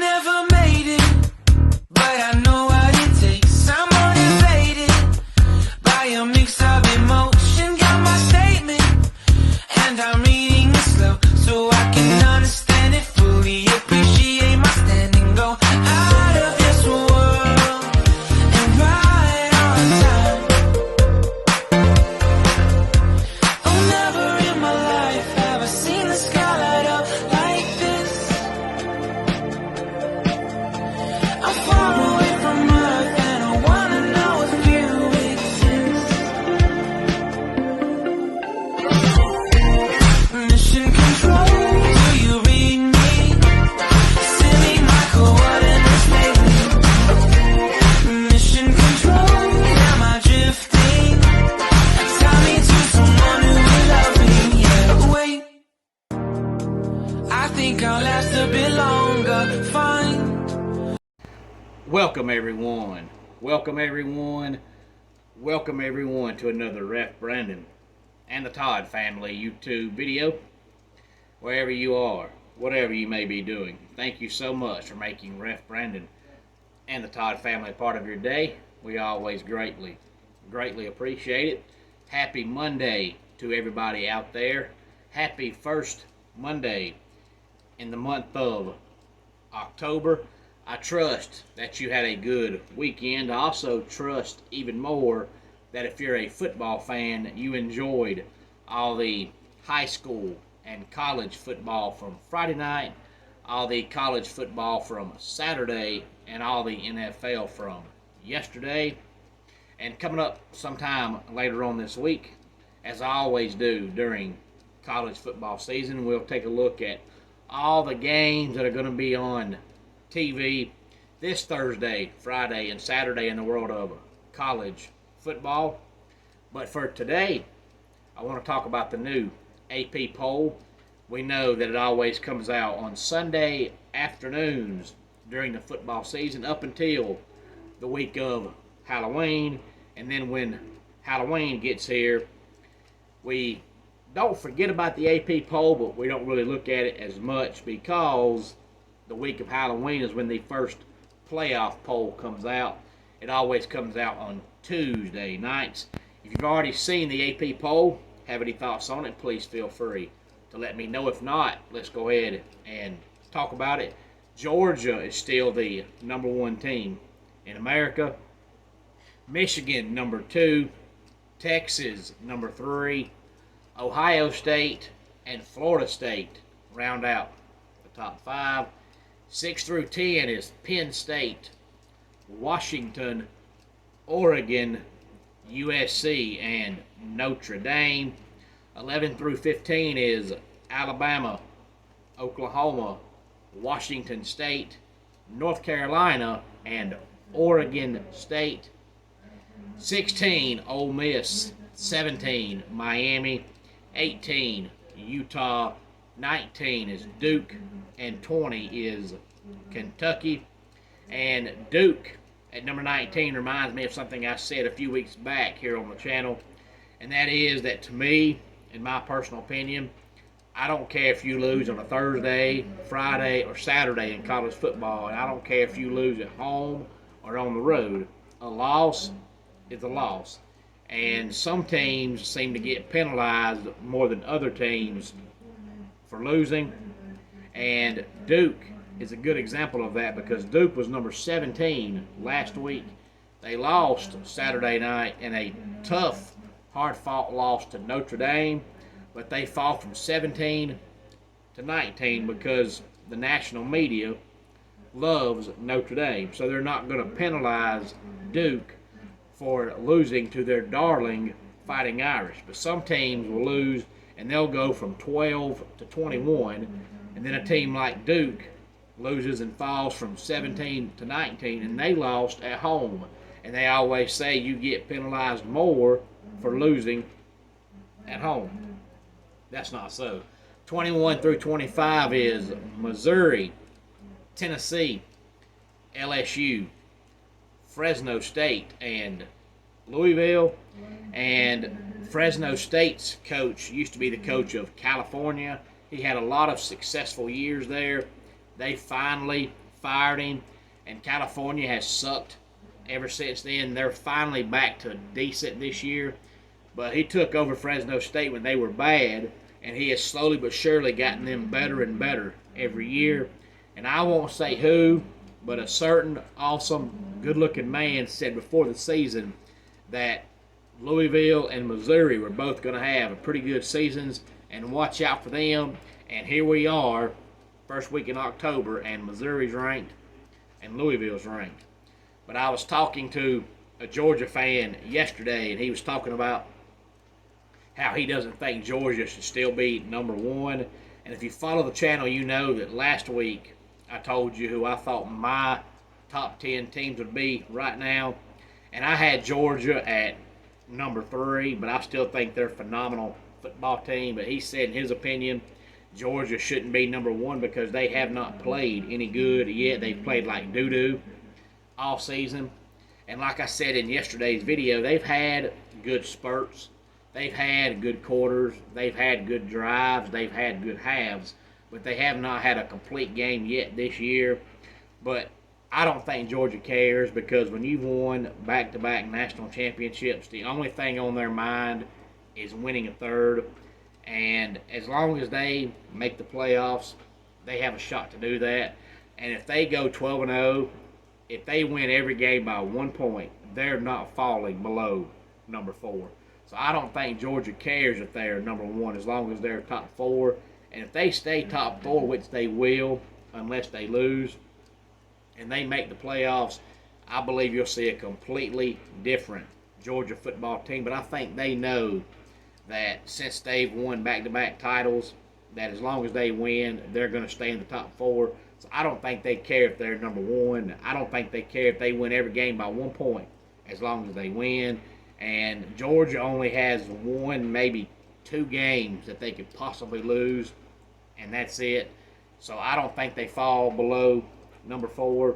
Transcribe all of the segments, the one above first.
never made it, but I know what it takes. I'm motivated by a mix of emotion. Got my statement, and I'm reading it slow so I can understand it fully. Appreciate my standing, go out of this world and right on time. Oh, never in my life have I seen the sky light up like this. I'm far away from Earth and I wanna know if you exist. Mission control, do you read me? Send me my coordinates lately. Mission control, am I drifting? Tie me to someone who will love me, yeah. Wait, I think I'll last a bit longer. Fine. Welcome everyone. Welcome everyone. Welcome everyone to another Ref Brandon and the Todd family YouTube video. Wherever you are, whatever you may be doing, thank you so much for making Ref Brandon and the Todd family part of your day. We always greatly appreciate it. Happy Monday to everybody out there. Happy first Monday in the month of October. I trust that you had a good weekend. I also trust even more that if you're a football fan, you enjoyed all the high school and college football from Friday night, all the college football from Saturday, and all the NFL from yesterday. And coming up sometime later on this week, as I always do during college football season, we'll take a look at all the games that are going to be on TV this Thursday, Friday, and Saturday in the world of college football. But for today, I want to talk about the new AP poll. We know that it always comes out on Sunday afternoons during the football season up until the week of Halloween. And then when Halloween gets here, we don't forget about the AP poll, but we don't really look at it as much because the week of Halloween is when the first playoff poll comes out. It always comes out on Tuesday nights. If you've already seen the AP poll, have any thoughts on it, please feel free to let me know. If not, let's go ahead and talk about it. Georgia is still the number one team in America. Michigan, number 2. Texas, number 3. Ohio State and Florida State round out the top 5. 6 through 10 is Penn State, Washington, Oregon, USC, and Notre Dame. 11 through 15 is Alabama, Oklahoma, Washington State, North Carolina, and Oregon State. 16, Ole Miss. 17, Miami. 18, Utah. 19 is Duke, and 20 is Kentucky. And Duke at number 19 reminds me of something I said a few weeks back here on the channel, and that is that to me, in my personal opinion, I don't care if you lose on a Thursday, Friday, or Saturday in college football, and I don't care if you lose at home or on the road. A loss is a loss. And some teams seem to get penalized more than other teams for losing, and Duke is a good example of that because Duke was number 17 last week. They lost Saturday night in a tough, hard-fought loss to Notre Dame, but they fall from 17 to 19 because the national media loves Notre Dame, so they're not going to penalize Duke for losing to their darling Fighting Irish. But some teams will lose and they'll go from 12 to 21, and then a team like Duke loses and falls from 17 to 19, and they lost at home. And they always say you get penalized more for losing at home. That's not so. 21 through 25 is Missouri, Tennessee, LSU, Fresno State, and Louisville. And Fresno State's coach used to be the coach of California. He had a lot of successful years there. They finally fired him, and California has sucked ever since then. They're finally back to decent this year, but he took over Fresno State when they were bad, and he has slowly but surely gotten them better and better every year. And I won't say who, but a certain awesome, good-looking man said before the season that Louisville and Missouri were both going to have pretty good seasons, and watch out for them. And here we are, first week in October, and Missouri's ranked and Louisville's ranked. But I was talking to a Georgia fan yesterday, and he was talking about how he doesn't think Georgia should still be number one. And if you follow the channel, you know that last week I told you who I thought my top 10 teams would be right now. And I had Georgia at number 3, but I still think they're a phenomenal football team. But he said, in his opinion, Georgia shouldn't be number 1 because they have not played any good yet. They've played like doo-doo all season. And like I said in yesterday's video, they've had good spurts. They've had good quarters. They've had good drives. They've had good halves. But they have not had a complete game yet this year. But I don't think Georgia cares, because when you've won back-to-back national championships, the only thing on their mind is winning a third. And as long as they make the playoffs, they have a shot to do that. And if they go 12-0, if they win every game by 1 point, they're not falling below number 4. So I don't think Georgia cares if they're number 1 as long as they're top 4. And if they stay top 4, which they will unless they lose, and they make the playoffs, I believe you'll see a completely different Georgia football team. But I think they know that since they've won back-to-back titles, that as long as they win, they're going to stay in the top 4. So I don't think they care if they're number 1. I don't think they care if they win every game by 1 point as long as they win. And Georgia only has 1, maybe 2 games that they could possibly lose, and that's it. So I don't think they fall below number 4.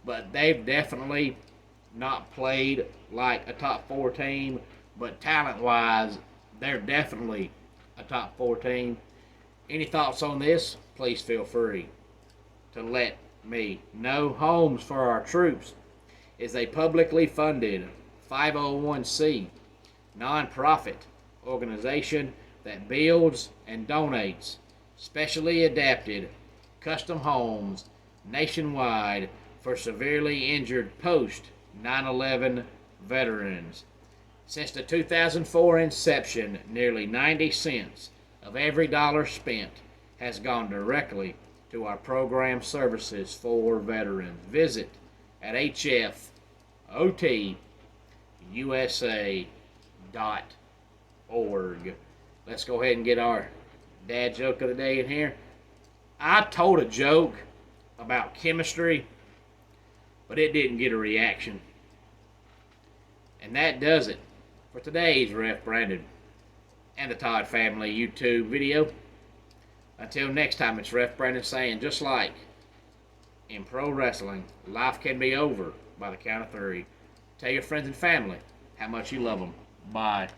But they've definitely not played like a top 4 team. But talent-wise, they're definitely a top 4 team. Any thoughts on this? Please feel free to let me know. Homes for Our Troops is a publicly funded 501c nonprofit organization that builds and donates specially adapted custom homes nationwide for severely injured post 9/11 veterans. Since the 2004 inception, nearly 90 cents of every dollar spent has gone directly to our program services for veterans. Visit at hfotusa.org. Let's go ahead and get our dad joke of the day in here. I told a joke about chemistry, but it didn't get a reaction. And that does it for today's Ref Brandon and the Todd Family YouTube video. Until next time, it's Ref Brandon saying, just like in pro wrestling, life can be over by the count of 3. Tell your friends and family how much you love them. Bye.